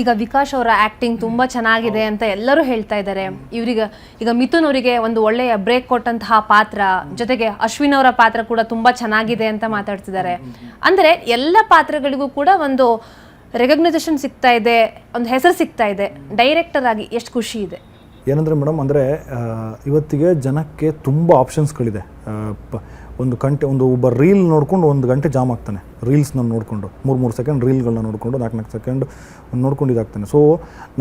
ಈಗ ವಿಕಾಶ್ ಅವರ ಆಕ್ಟಿಂಗ್ ತುಂಬಾ ಚೆನ್ನಾಗಿದೆ ಅಂತ ಎಲ್ಲರೂ ಹೇಳ್ತಾ ಇದ್ದಾರೆ. ಈಗ ಮಿಥುನ್ ಅವರಿಗೆ ಒಂದು ಒಳ್ಳೆಯ ಬ್ರೇಕ್ ಕೊಟ್ಟಂತಹ ಪಾತ್ರ, ಜೊತೆಗೆ ಅಶ್ವಿನ್ ಅವರ ಪಾತ್ರ ಕೂಡ ತುಂಬಾ ಚೆನ್ನಾಗಿದೆ ಅಂತ ಮಾತಾಡ್ತಿದ್ದಾರೆ. ಅಂದ್ರೆ ಎಲ್ಲ ಪಾತ್ರಗಳಿಗೂ ಕೂಡ ಒಂದು ರೆಕಗ್ನೈಸೇಷನ್ ಸಿಗ್ತಾ ಇದೆ, ಒಂದು ಹೆಸರು ಸಿಗ್ತಾ ಇದೆ. ಡೈರೆಕ್ಟರ್ ಆಗಿ ಎಷ್ಟು ಖುಷಿ ಇದೆ. ಏನಂದರೆ ಮೇಡಮ್, ಅಂದರೆ ಇವತ್ತಿಗೆ ಜನಕ್ಕೆ ತುಂಬ ಆಪ್ಷನ್ಸ್ಗಳಿದೆ. ಒಬ್ಬ ರೀಲ್ ನೋಡ್ಕೊಂಡು 1 ಗಂಟೆ ಜಾಮ್ ಆಗ್ತಾನೆ. ರೀಲ್ಸ್ನ ನೋಡಿಕೊಂಡು 3 ಸೆಕೆಂಡ್ ರೀಲ್ಗಳನ್ನ ನೋಡಿಕೊಂಡು 4 ಸೆಕೆಂಡ್ ನೋಡ್ಕೊಂಡು ಇದಾಗ್ತಾನೆ. ಸೊ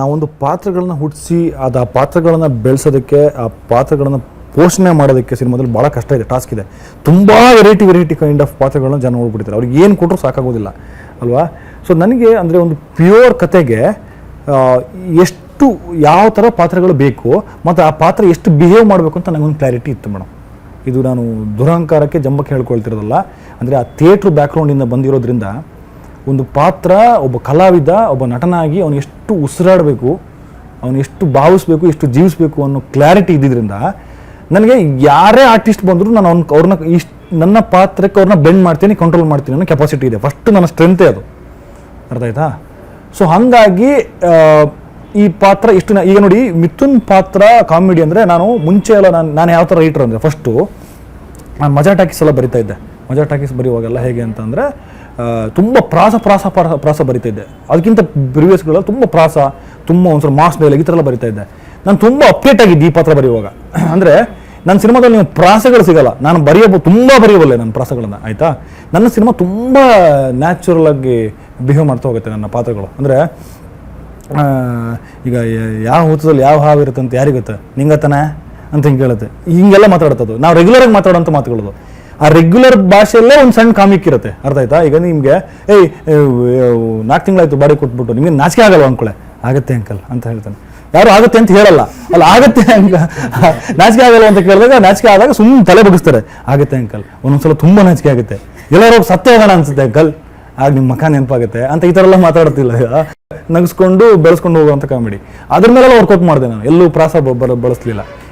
ನಾವೊಂದು ಪಾತ್ರಗಳನ್ನ ಹುಟ್ಟಿಸಿ ಆ ಪಾತ್ರಗಳನ್ನು ಬೆಳೆಸೋದಕ್ಕೆ, ಆ ಪಾತ್ರಗಳನ್ನು ಪೋಷಣೆ ಮಾಡೋದಕ್ಕೆ ಸಿನಿಮಾದಲ್ಲಿ ಭಾಳ ಕಷ್ಟ ಇದೆ, ಟಾಸ್ಕ್ ಇದೆ. ತುಂಬ ವೆರೈಟಿ ಕೈಂಡ್ ಆಫ್ ಪಾತ್ರಗಳನ್ನ ಜನ ನೋಡ್ಬಿಡ್ತಾರೆ. ಅವ್ರಿಗೆ ಏನು ಕೊಟ್ಟರು ಸಾಕಾಗೋದಿಲ್ಲ ಅಲ್ವಾ. ಸೊ ನನಗೆ ಅಂದರೆ ಒಂದು ಪ್ಯೂರ್ ಕತೆಗೆ ಎಷ್ಟು ಯಾವ ಥರ ಪಾತ್ರಗಳು ಬೇಕು ಮತ್ತು ಆ ಪಾತ್ರ ಎಷ್ಟು ಬಿಹೇವ್ ಮಾಡಬೇಕು ಅಂತ ನನಗೊಂದು ಕ್ಲಾರಿಟಿ ಇತ್ತು ಮೇಡಮ್. ಇದು ನಾನು ದುರಹಂಕಾರಕ್ಕೆ ಜಂಬಕ್ಕೆ ಹೇಳ್ಕೊಳ್ತಿರೋದಲ್ಲ. ಅಂದರೆ ಆ ಥಿಯೇಟ್ರ್ ಬ್ಯಾಕ್ಗ್ರೌಂಡಿಂದ ಬಂದಿರೋದ್ರಿಂದ ಒಂದು ಪಾತ್ರ, ಒಬ್ಬ ಕಲಾವಿದ, ಒಬ್ಬ ನಟನಾಗಿ ಅವನು ಎಷ್ಟು ಉಸಿರಾಡಬೇಕು, ಅವನು ಎಷ್ಟು ಭಾವಿಸ್ಬೇಕು, ಎಷ್ಟು ಜೀವಿಸಬೇಕು ಅನ್ನೋ ಕ್ಲಾರಿಟಿ ಇದ್ದಿದ್ದರಿಂದ ನನಗೆ ಯಾರೇ ಆರ್ಟಿಸ್ಟ್ ಬಂದರೂ ನಾನು ಅವ್ರನ್ನ ನನ್ನ ಪಾತ್ರಕ್ಕೆ ಅವ್ರನ್ನ ಬೆಂಡ್ ಮಾಡ್ತೀನಿ, ಕಂಟ್ರೋಲ್ ಮಾಡ್ತೀನಿ ಅನ್ನೋ ಕೆಪಾಸಿಟಿ ಇದೆ. ಫಸ್ಟ್ ನನ್ನ ಸ್ಟ್ರೆಂತೇ ಅದು, ಅರ್ಥ ಆಯ್ತಾ. ಸೊ ಹಾಗಾಗಿ ಈ ಪಾತ್ರ ಈಗ ನೋಡಿ, ಮಿಥುನ್ ಪಾತ್ರ ಕಾಮಿಡಿ ಅಂದರೆ ಮುಂಚೆ ಎಲ್ಲ ನಾನು ಯಾವ ಥರ ರೈಟರ್ ಅಂದರೆ, ಫಸ್ಟು ನಾನು ಮಜಾ ಟಾಕೀಸ್ ಎಲ್ಲ ಬರಿತಾ ಇದ್ದೆ. ಮಜಾ ಟಾಕೀಸ್ ಬರೆಯುವಾಗೆಲ್ಲ ಹೇಗೆ ಅಂತಂದರೆ ತುಂಬ ಪ್ರಾಸ ಬರಿತಾ ಇದ್ದೆ. ಅದಕ್ಕಿಂತ ಪ್ರಿವಿಯಸ್ಗಳೆಲ್ಲ ತುಂಬ ಪ್ರಾಸ, ತುಂಬ ಒಂದ್ಸಲ ಮಾಸ್ ಡೈಲಾಗ್ ಈ ಥರ ಎಲ್ಲ ಬರಿತಾ ಇದ್ದೆ. ನಾನು ತುಂಬ ಅಪ್ಡೇಟ್ ಆಗಿದ್ದೆ ಈ ಪಾತ್ರ ಬರೆಯುವಾಗ. ಅಂದರೆ ನನ್ನ ಸಿನಿಮಾದಲ್ಲಿ ನೀವು ಪ್ರಾಸಗಳು ಸಿಗಲ್ಲ, ನಾನು ತುಂಬ ಬರೆಯಬಲ್ಲೆ ನನ್ನ ಪ್ರಾಸಗಳನ್ನು, ಆಯಿತಾ. ನನ್ನ ಸಿನಿಮಾ ತುಂಬ ನ್ಯಾಚುರಲ್ ಆಗಿ ಬಿಹೇವ್ ಮಾಡ್ತಾ ಹೋಗುತ್ತೆ ನನ್ನ ಪಾತ್ರಗಳು. ಅಂದರೆ ಈಗ ಯಾವ ಹುತ್ತದಲ್ಲಿ ಯಾವ ಹಾವು ಇರುತ್ತೆ ಅಂತ ಯಾರಿಗುತ್ತೆ, ನಿಂಗತ್ತಾನೆ ಅಂತ ಹಿಂಗೆ ಹೇಳುತ್ತೆ, ಹಿಂಗೆಲ್ಲ ಮಾತಾಡ್ತದ್ದು. ನಾವು ರೆಗ್ಯುಲರಾಗಿ ಮಾತಾಡೋಂಥ ಮಾತುಗಳದು. ಆ ರೆಗ್ಯುಲರ್ ಭಾಷೆಯಲ್ಲೇ ಒಂದು ಸಣ್ಣ ಕಾಮಿಕ್ ಇರುತ್ತೆ, ಅರ್ಥ ಆಯ್ತಾ. ಈಗ ನಿಮಗೆ 4 ತಿಂಗಳಾಯ್ತು ಬಾಡಿ ಕೊಟ್ಬಿಟ್ಟು ನಿಮಗೆ ನಾಚಿಕೆ ಆಗಲ್ವ ಅಂದ್ಕೊಳ್ಳೆ, ಆಗುತ್ತೆ ಅಂಕಲ್ ಅಂತ ಹೇಳ್ತಾನೆ. ಯಾರು ಆಗುತ್ತೆ ಅಂತ ಹೇಳಲ್ಲ, ಅಲ್ಲ ಆಗುತ್ತೆ ನಾಚಿಕೆ ಆಗಲ್ಲ ಅಂತ ಕೇಳಿದಾಗ, ನಾಚಿಕೆ ಆದಾಗ ಸುಮ್ಮನೆ ತಲೆ ಬಗ್ಗಿಸ್ತಾರೆ, ಆಗುತ್ತೆ ಅಂಕಲ್. ಒಂದೊಂದ್ಸಲ ತುಂಬ ನಾಚಿಕೆ ಆಗುತ್ತೆ, ಎಲ್ಲರೂ ಸತ್ತೇ ಹೋಗೋಣ ಅನ್ಸುತ್ತೆ ಅಂಕಲ್, ಆಗ ನಿಮ್ಮ ಮಕ್ಕ ನೆನಪಾಗುತ್ತೆ ಅಂತ ಈ ಥರ ಎಲ್ಲ ಮಾತಾಡ್ತಿಲ್ಲ. ನಗಿಸ್ಕೊಂಡು ಬೆಳೆಸ್ಕೊಂಡು ಹೋಗುವಂಥ ಕಾಮಿಡಿ, ಅದ್ರ ಮೇಲೆಲ್ಲ ವರ್ಕೌಟ್ ಮಾಡಿದೆ ನಾನು. ಎಲ್ಲೂ ಪ್ರಾಸ ಬಳಸಲಿಲ್ಲ.